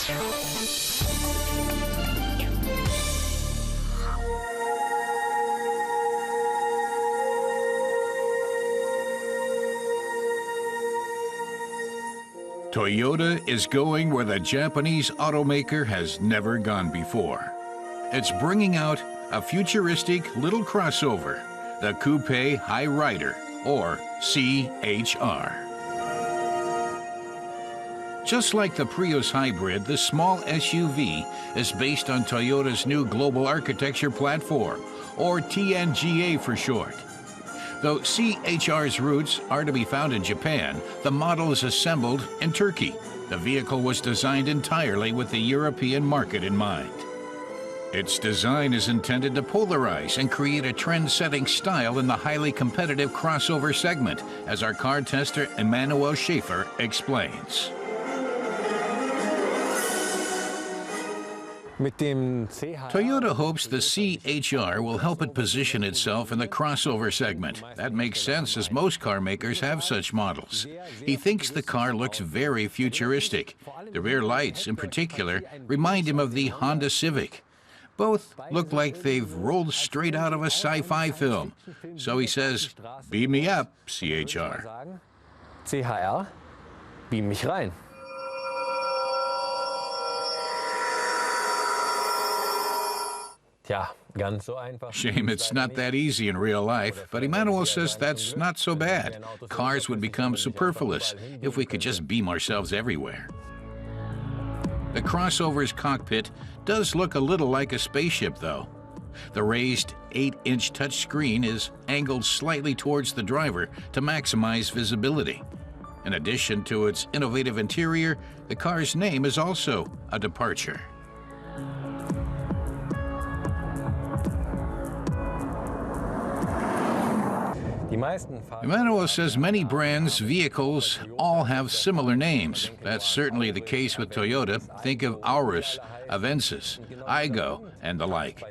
Toyota is going where the Japanese automaker has never gone before. It's bringing out a futuristic little crossover, the Coupe High Rider, or CHR. Just like the Prius hybrid, the small SUV is based on Toyota's new global architecture platform, or TNGA for short. Though CHR's roots are to be found in Japan, the model is assembled in Turkey. The vehicle was designed entirely with the European market in mind. Its design is intended to polarize and create a trend-setting style in the highly competitive crossover segment, as our car tester Emmanuel Schaefer explains. Toyota hopes the CHR will help it position itself in the crossover segment. That makes sense, as most car makers have such models. He thinks the car looks very futuristic. The rear lights, in particular, remind him of the Honda Civic. Both look like they've rolled straight out of a sci-fi film. So he says, "Beam me up, CHR." CHR, beam mich rein. Shame it's not that easy in real life, but Emmanuel says that's not so bad. Cars would become superfluous if we could just beam ourselves everywhere. The crossover's cockpit does look a little like a spaceship, though. The raised 8-inch touchscreen is angled slightly towards the driver to maximize visibility. In addition to its innovative interior, the car's name is also a departure. Emmanuel says many brands' vehicles all have similar names. That's certainly the case with Toyota. Think of Aurus, Avensis, Aygo, and the like.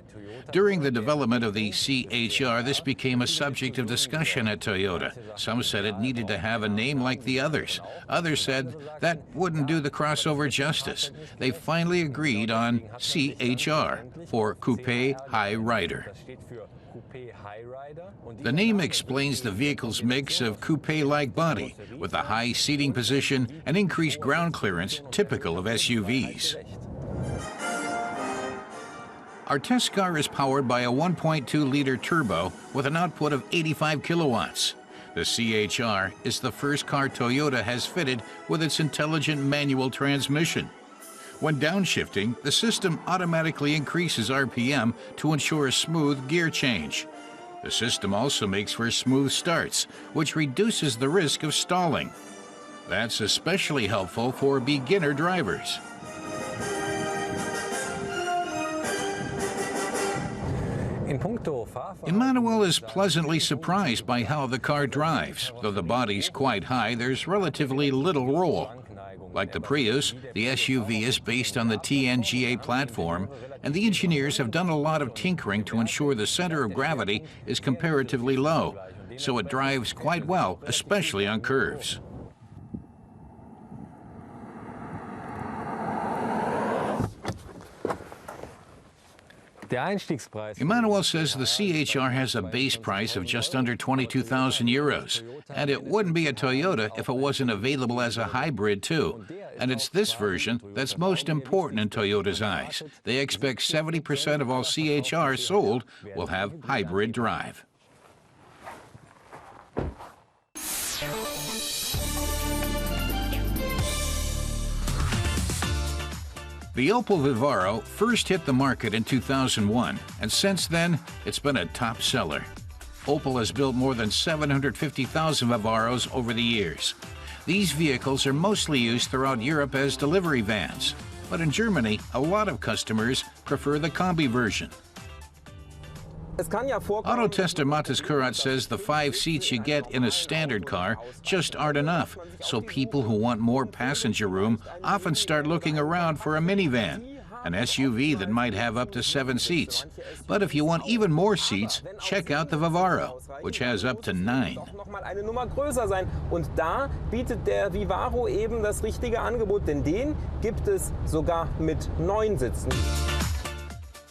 During the development of the CHR, this became a subject of discussion at Toyota. Some said it needed to have a name like the others. Others said that wouldn't do the crossover justice. They finally agreed on CHR, for Coupe High Rider. The name explains the vehicle's mix of coupe-like body, with a high seating position and increased ground clearance typical of SUVs. Our test car is powered by a 1.2-liter turbo with an output of 85 kilowatts. The CHR is the first car Toyota has fitted with its intelligent manual transmission. When downshifting, the system automatically increases RPM to ensure a smooth gear change. The system also makes for smooth starts, which reduces the risk of stalling. That's especially helpful for beginner drivers. Emmanuel is pleasantly surprised by how the car drives. Though the body's quite high, there's relatively little roll. Like the Prius, the SUV is based on the TNGA platform, and the engineers have done a lot of tinkering to ensure the center of gravity is comparatively low, so it drives quite well, especially on curves. Emmanuel says the CHR has a base price of just under 22,000 euros, and it wouldn't be a Toyota if it wasn't available as a hybrid too. And it's this version that's most important in Toyota's eyes. They expect 70% of all CHRs sold will have hybrid drive. The Opel Vivaro first hit the market in 2001, and since then, it's been a top seller. Opel has built more than 750,000 Vivaros over the years. These vehicles are mostly used throughout Europe as delivery vans, but in Germany, a lot of customers prefer the Combi version. Auto tester Matis Kurat says the 5 seats you get in a standard car just aren't enough, so people who want more passenger room often start looking around for a minivan. an SUV that might have up to 7 seats. But if you want even more seats, check out the Vivaro, which has up to 9. Doch noch mal eine Nummer größer sein. Und da bietet der Vivaro eben das richtige Angebot, denn den gibt es sogar mit 9 Sitzen.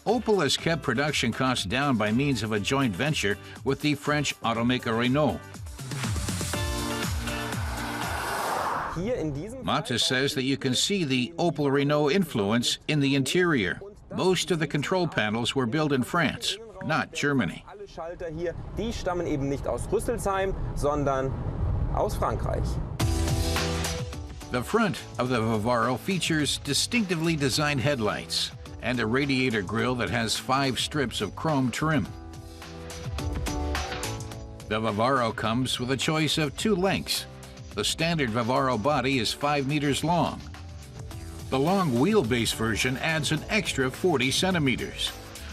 Opel has kept production costs down by means of a joint venture with the French automaker Renault. Mattes says that you can see the Opel Renault influence in the interior. Most of the control panels were built in France, not Germany. Alle Schalter hier, die stammen eben nicht aus Rüsselsheim, sondern aus Frankreich. The front of the Vivaro features distinctively designed headlights and a radiator grille that has 5 strips of chrome trim. The Vivaro comes with a choice of 2 lengths. The standard Vivaro body is 5 meters long. The long wheelbase version adds an extra 40 centimeters.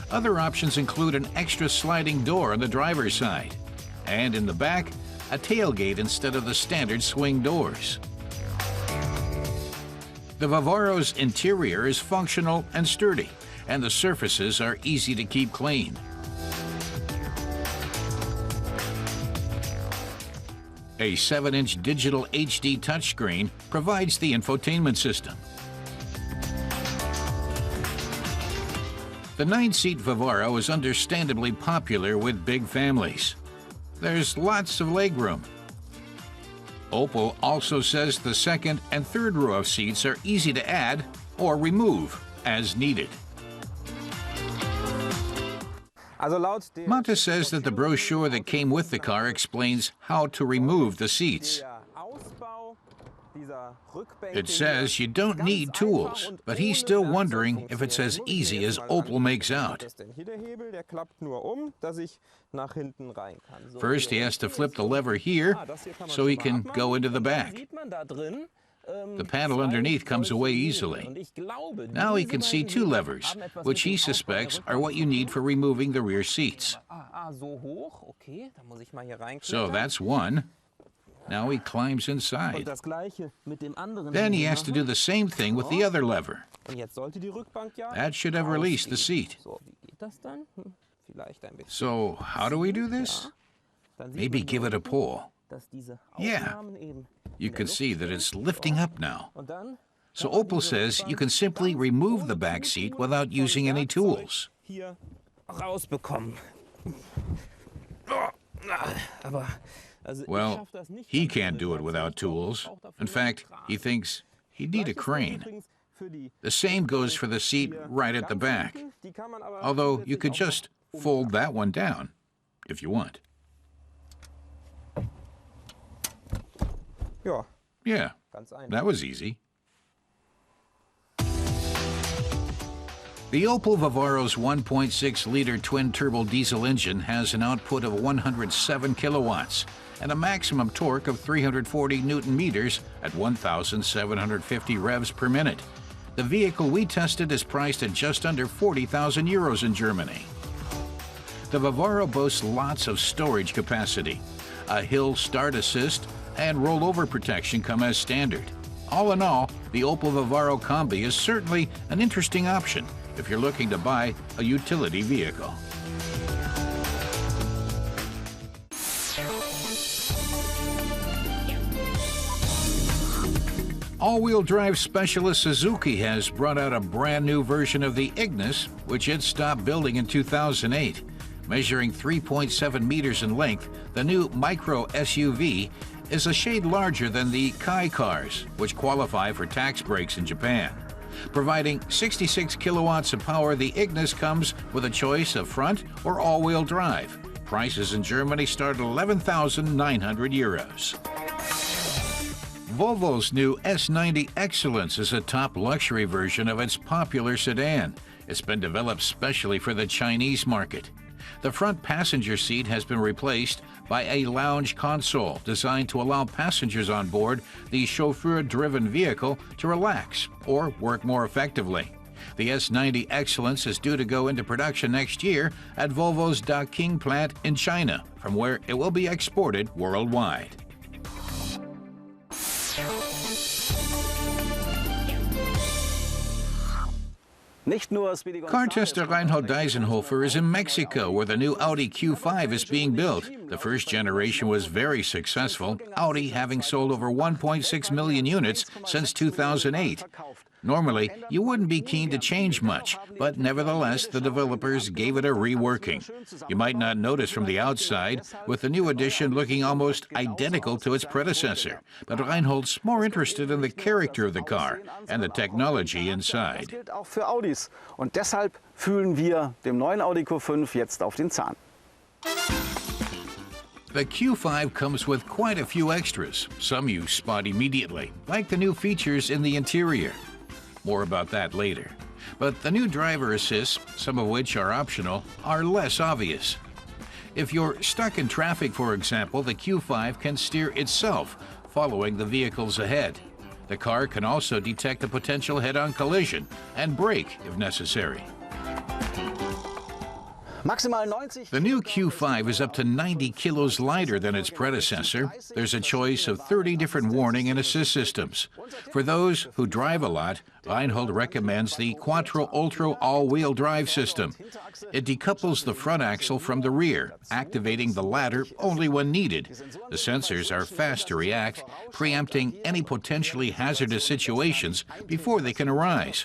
Other options include an extra sliding door on the driver's side, and in the back, a tailgate instead of the standard swing doors. The Vivaro's interior is functional and sturdy, and the surfaces are easy to keep clean. A 7-inch digital HD touchscreen provides the infotainment system. The 9-seat Vivaro is understandably popular with big families. There's lots of legroom. Opel also says the second and third row of seats are easy to add or remove as needed. Mattes says that the brochure that came with the car explains how to remove the seats. It says you don't need tools, but he's still wondering if it's as easy as Opel makes out. First, he has to flip the lever here so he can go into the back. The panel underneath comes away easily. Now he can see 2 levers, which he suspects are what you need for removing the rear seats. So that's one. Now he climbs inside. Then he has to do the same thing with the other lever. That should have released the seat. So how do we do this? Maybe give it a pull. Yeah, you can see that it's lifting up now. So Opel says you can simply remove the back seat without using any tools. Well, he can't do it without tools. In fact, he thinks he'd need a crane. The same goes for the seat right at the back, although you could just fold that one down if you want. Yeah, that was easy. The Opel Vivaro's 1.6-liter twin-turbo diesel engine has an output of 107 kilowatts and a maximum torque of 340 newton-meters at 1,750 revs per minute. The vehicle we tested is priced at just under 40,000 euros in Germany. The Vivaro boasts lots of storage capacity. A hill start assist and rollover protection come as standard. All in all, the Opel Vivaro Combi is certainly an interesting option if you're looking to buy a utility vehicle. All-wheel drive specialist Suzuki has brought out a brand new version of the Ignis, which it stopped building in 2008. Measuring 3.7 meters in length, the new micro SUV is a shade larger than the Kai cars, which qualify for tax breaks in Japan. Providing 66 kilowatts of power, the Ignis comes with a choice of front or all-wheel drive. Prices in Germany start at 11,900 euros. Volvo's new S90 Excellence is a top luxury version of its popular sedan. It's been developed specially for the Chinese market. The front passenger seat has been replaced by a lounge console designed to allow passengers on board the chauffeur-driven vehicle to relax or work more effectively. The S90 Excellence is due to go into production next year at Volvo's Daqing plant in China, from where it will be exported worldwide. Car tester Reinhold Deisenhofer is in Mexico, where the new Audi Q5 is being built. The first generation was very successful, Audi having sold over 1.6 million units since 2008. Normally, you wouldn't be keen to change much, but nevertheless, the developers gave it a reworking. You might not notice from the outside, with the new edition looking almost identical to its predecessor, but Reinhold's more interested in the character of the car and the technology inside. Das gilt auch für Audis. Und deshalb fühlen wir dem neuen Audi Q5 jetzt auf den Zahn. The Q5 comes with quite a few extras, some you spot immediately, like the new features in the interior. More about that later. But the new driver assists, some of which are optional, are less obvious. If you're stuck in traffic, for example, the Q5 can steer itself, following the vehicles ahead. The car can also detect a potential head-on collision and brake if necessary. The new Q5 is up to 90 kilos lighter than its predecessor. There's a choice of 30 different warning and assist systems. For those who drive a lot, Reinhold recommends the Quattro Ultra all-wheel drive system. It decouples the front axle from the rear, activating the latter only when needed. The sensors are fast to react, preempting any potentially hazardous situations before they can arise.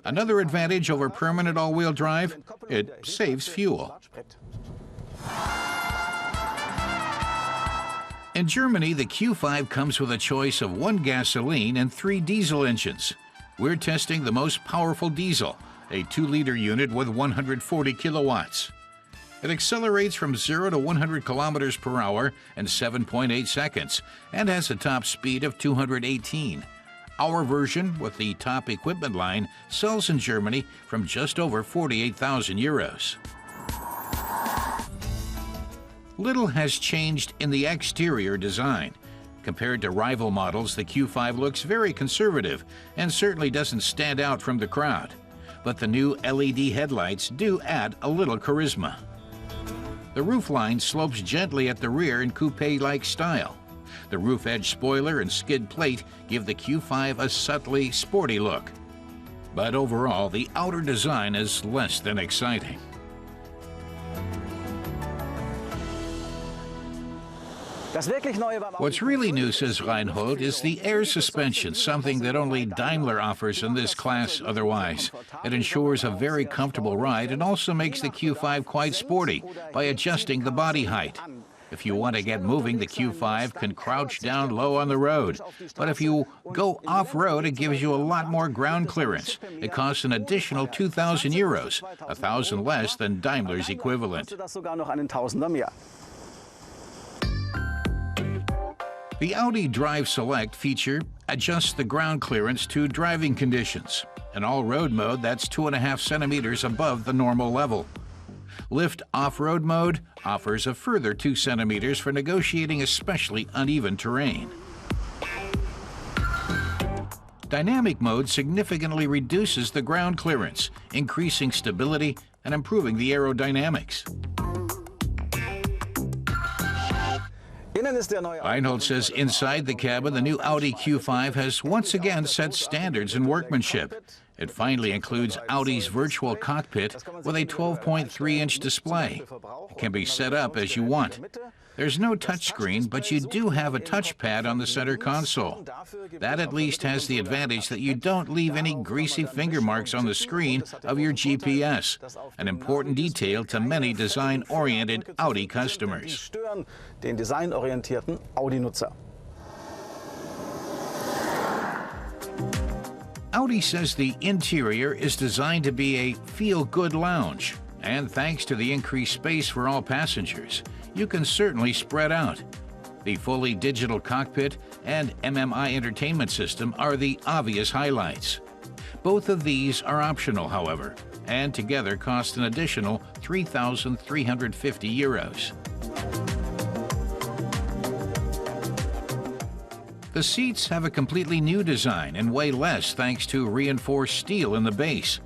Another advantage over permanent all-wheel drive, it saves fuel. In Germany, the Q5 comes with a choice of 1 gasoline and 3 diesel engines. We're testing the most powerful diesel, a 2-liter unit with 140 kilowatts. It accelerates from 0 to 100 kilometers per hour in 7.8 seconds and has a top speed of 218. Our version, with the top equipment line, sells in Germany from just over 48,000 euros. Little has changed in the exterior design. Compared to rival models, the Q5 looks very conservative and certainly doesn't stand out from the crowd. But the new LED headlights do add a little charisma. The roofline slopes gently at the rear in coupe-like style. The roof edge spoiler and skid plate give the Q5 a subtly sporty look. But overall, the outer design is less than exciting. What's really new, says Reinhold, is the air suspension, something that only Daimler offers in this class otherwise. It ensures a very comfortable ride and also makes the Q5 quite sporty by adjusting the body height. If you want to get moving, the Q5 can crouch down low on the road. But if you go off-road, it gives you a lot more ground clearance. It costs an additional 2,000 euros, 1,000 less than Daimler's equivalent. The Audi Drive Select feature adjusts the ground clearance to driving conditions. In all-road mode, that's 2.5 centimeters above the normal level. Lift off-road mode offers a further 2 centimeters for negotiating especially uneven terrain. Dynamic mode significantly reduces the ground clearance, increasing stability and improving the aerodynamics. Reinhold says inside the cabin, the new Audi Q5 has once again set standards in workmanship. It finally includes Audi's virtual cockpit with a 12.3-inch display. It can be set up as you want. There's no touchscreen, but you do have a touchpad on the center console. That at least has the advantage that you don't leave any greasy finger marks on the screen of your GPS, an important detail to many design-oriented Audi customers. Audi says the interior is designed to be a feel-good lounge, and thanks to the increased space for all passengers, you can certainly spread out. The fully digital cockpit and MMI entertainment system are the obvious highlights. Both of these are optional, however, and together cost an additional 3,350 euros. The seats have a completely new design and weigh less thanks to reinforced steel in the base.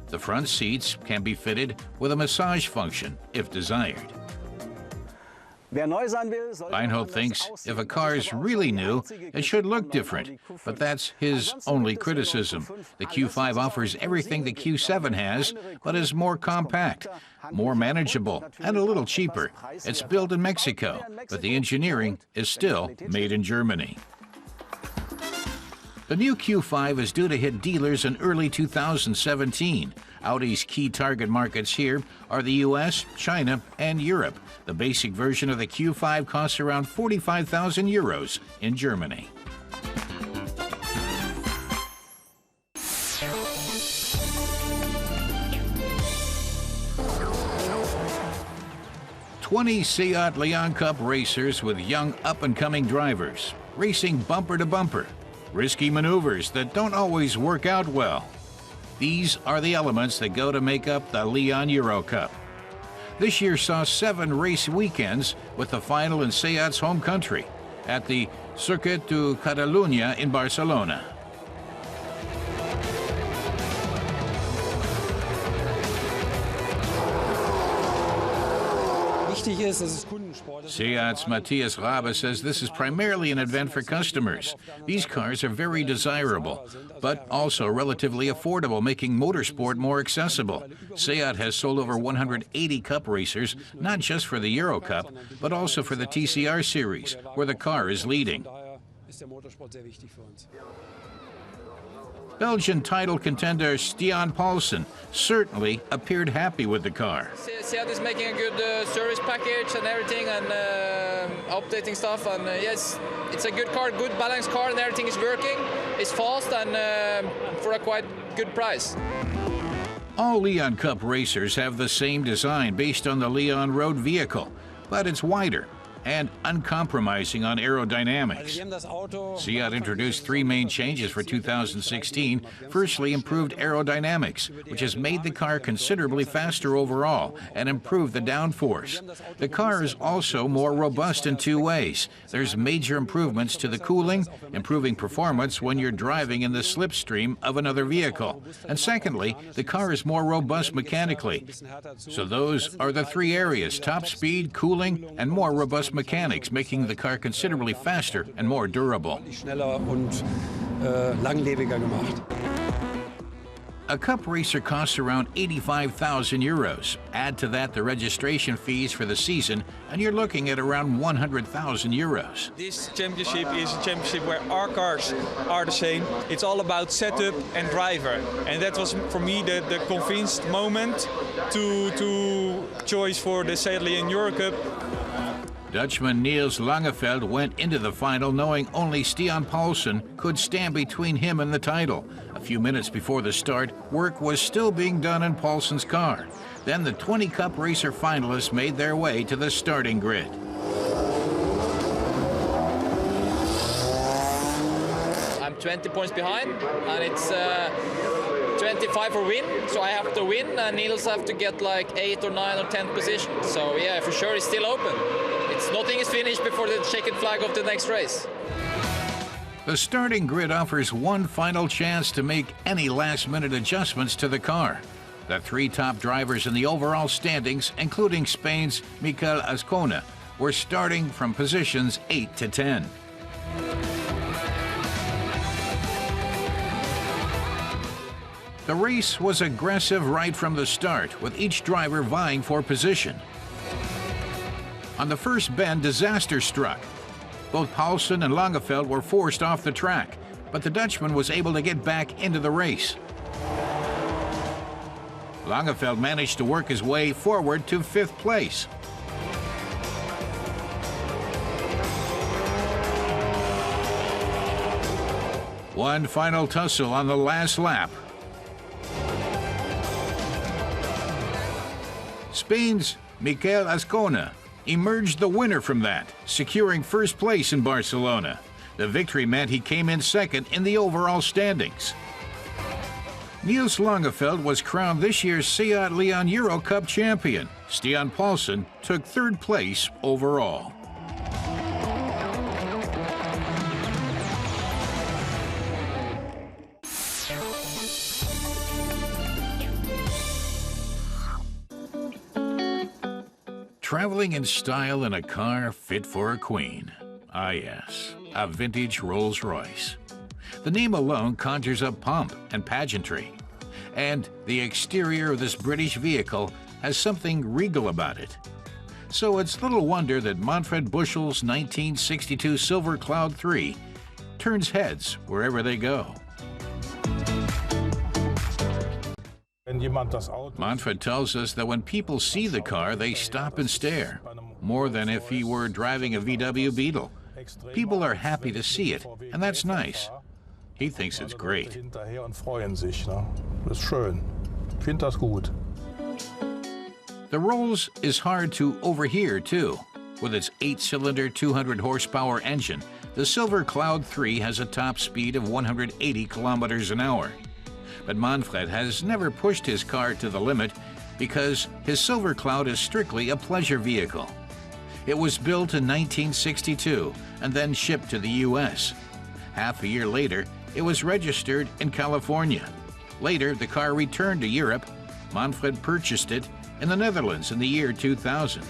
The front seats can be fitted with a massage function if desired. Reinhold thinks if a car is really new, it should look different, but that's his only criticism. The Q5 offers everything the Q7 has, but is more compact, more manageable, and a little cheaper. It's built in Mexico, but the engineering is still made in Germany. The new Q5 is due to hit dealers in early 2017. Audi's key target markets here are the US, China, and Europe. The basic version of the Q5 costs around 45,000 euros in Germany. "20 SEAT Eurocup racers with young up-and-coming drivers, racing bumper to bumper. Risky maneuvers that don't always work out well. These are the elements that go to make up the Lyon Eurocup. This year saw 7 race weekends, with the final in SEAT's home country at the Circuit de Catalunya in Barcelona. SEAT's Matthias Rabe says this is primarily an event for customers. These cars are very desirable, but also relatively affordable, making motorsport more accessible. SEAT has sold over 180 Cup racers, not just for the Eurocup, but also for the TCR series, where the car is leading. Belgian title contender Stian Paulsen certainly appeared happy with the car. SEAT is making a good service package and everything, and updating stuff, and yes, it's a good car, good balanced car, and everything is working. It's fast and for a quite good price. All Lyon Cup racers have the same design based on the Lyon road vehicle, but it's wider and uncompromising on aerodynamics. SEAT introduced 3 main changes for 2016. Firstly, improved aerodynamics, which has made the car considerably faster overall and improved the downforce. The car is also more robust in 2 ways. There's major improvements to the cooling, improving performance when you're driving in the slipstream of another vehicle. And secondly, the car is more robust mechanically. So those are the 3 areas: top speed, cooling, and more robust mechanics, making the car considerably faster and more durable. A Cup racer costs around 85,000 euros. Add to that the registration fees for the season, and you're looking at around 100,000 euros. This championship is a championship where our cars are the same. It's all about setup and driver. And that was, for me, the convinced moment to choice for the SEAT Eurocup. Dutchman Niels Langeveld went into the final knowing only Stian Paulsen could stand between him and the title. A few minutes before the start, work was still being done in Paulsen's car. Then the 20 Cup racer finalists made their way to the starting grid. I'm 20 points behind, and it's 25 for win, so I have to win, and Niels have to get like 8 or 9 or 10 position. So yeah, for sure it's still open. Nothing is finished before the checkered flag of the next race. The starting grid offers one final chance to make any last-minute adjustments to the car. The 3 top drivers in the overall standings, including Spain's Mikel Azcona, were starting from positions 8 to 10. The race was aggressive right from the start, with each driver vying for position. On the first bend, disaster struck. Both Paulsen and Langeveld were forced off the track, but the Dutchman was able to get back into the race. Langeveld managed to work his way forward to 5th place. One final tussle on the last lap. Spain's Mikel Azcona emerged the winner from that, securing 1st place in Barcelona. The victory meant he came in 2nd in the overall standings. Niels Langeveld was crowned this year's SEAT Lyon Eurocup champion. Stian Paulsen took 3rd place overall. Traveling in style in a car fit for a queen. Ah yes, a vintage Rolls-Royce. The name alone conjures up pomp and pageantry. And the exterior of this British vehicle has something regal about it. So it's little wonder that Manfred Buschel's 1962 Silver Cloud 3 turns heads wherever they go. Manfred tells us that when people see the car, they stop and stare, more than if he were driving a VW Beetle. People are happy to see it, and that's nice. He thinks it's great. The Rolls is hard to overhear, too. With its 8-cylinder, 200-horsepower engine, the Silver Cloud 3 has a top speed of 180 kilometers an hour. But Manfred has never pushed his car to the limit because his Silver Cloud is strictly a pleasure vehicle. It was built in 1962 and then shipped to the U.S. Half a year later, it was registered in California. Later, the car returned to Europe. Manfred purchased it in the Netherlands in the year 2000.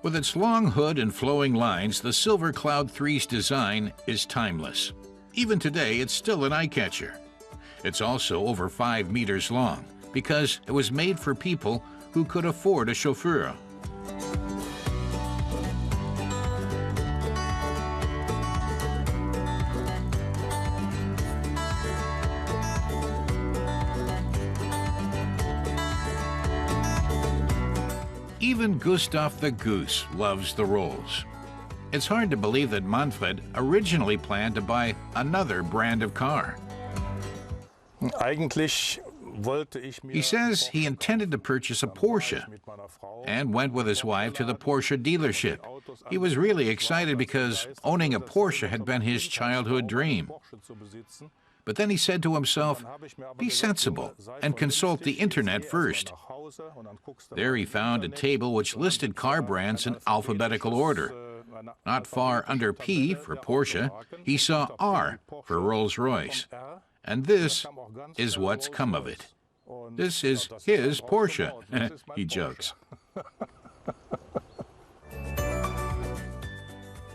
With its long hood and flowing lines, the Silver Cloud 3's design is timeless. Even today, it's still an eye-catcher. It's also over 5 meters long because it was made for people who could afford a chauffeur. Even Gustav the Goose loves the Rolls. It's hard to believe that Manfred originally planned to buy another brand of car. He says he intended to purchase a Porsche and went with his wife to the Porsche dealership. He was really excited because owning a Porsche had been his childhood dream. But then he said to himself, be sensible and consult the internet first. There he found a table which listed car brands in alphabetical order. Not far under P for Porsche, he saw R for Rolls-Royce. And this is what's come of it. This is his Porsche, he jokes.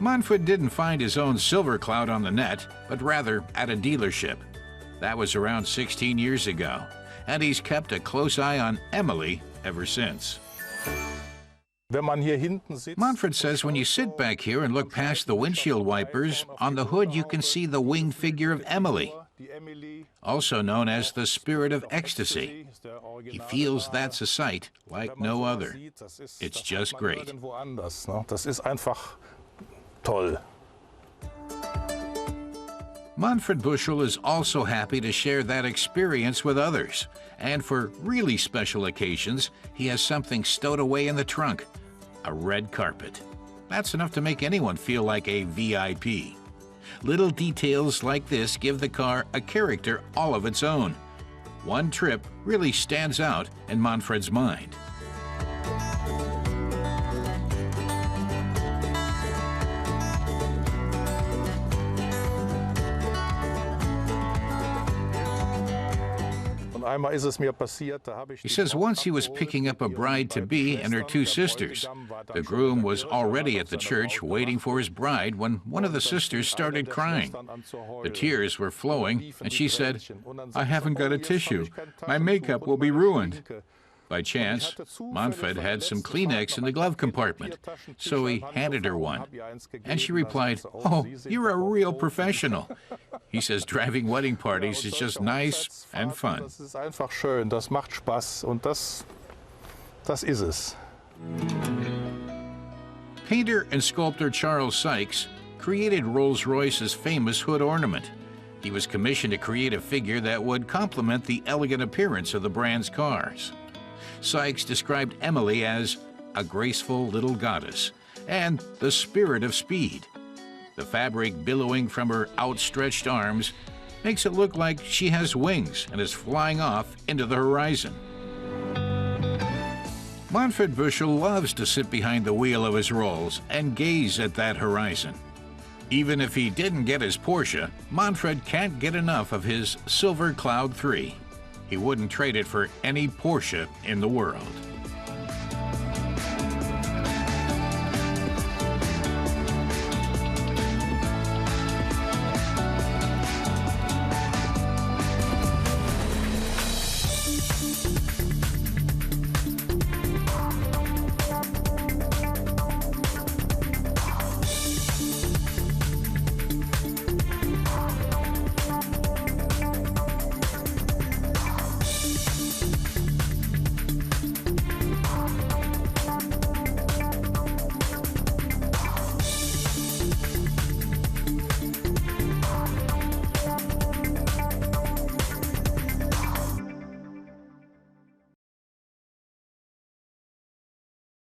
Manfred didn't find his own Silver Cloud on the net, but rather at a dealership. That was around 16 years ago, and he's kept a close eye on Emily ever since. Manfred says when you sit back here and look past the windshield wipers, on the hood you can see the winged figure of Emily, also known as the Spirit of Ecstasy. He feels that's a sight like no other. It's just great. Manfred Buschel is also happy to share that experience with others. And for really special occasions, he has something stowed away in the trunk, a red carpet. That's enough to make anyone feel like a VIP. Little details like this give the car a character all of its own. One trip really stands out in Manfred's mind. He says once he was picking up a bride-to-be and her 2 sisters. The groom was already at the church waiting for his bride when one of the sisters started crying. The tears were flowing, and she said, "I haven't got a tissue. My makeup will be ruined." By chance, Manfred had some Kleenex in the glove compartment, so he handed her one. And she replied, "Oh, you're a real professional." He says driving wedding parties is just nice and fun. Painter and sculptor Charles Sykes created Rolls-Royce's famous hood ornament. He was commissioned to create a figure that would complement the elegant appearance of the brand's cars. Sykes described Emily as a graceful little goddess and the spirit of speed. The fabric billowing from her outstretched arms makes it look like she has wings and is flying off into the horizon. Manfred Buschel loves to sit behind the wheel of his Rolls and gaze at that horizon. Even if he didn't get his Porsche, Manfred can't get enough of his Silver Cloud 3. He wouldn't trade it for any Porsche in the world.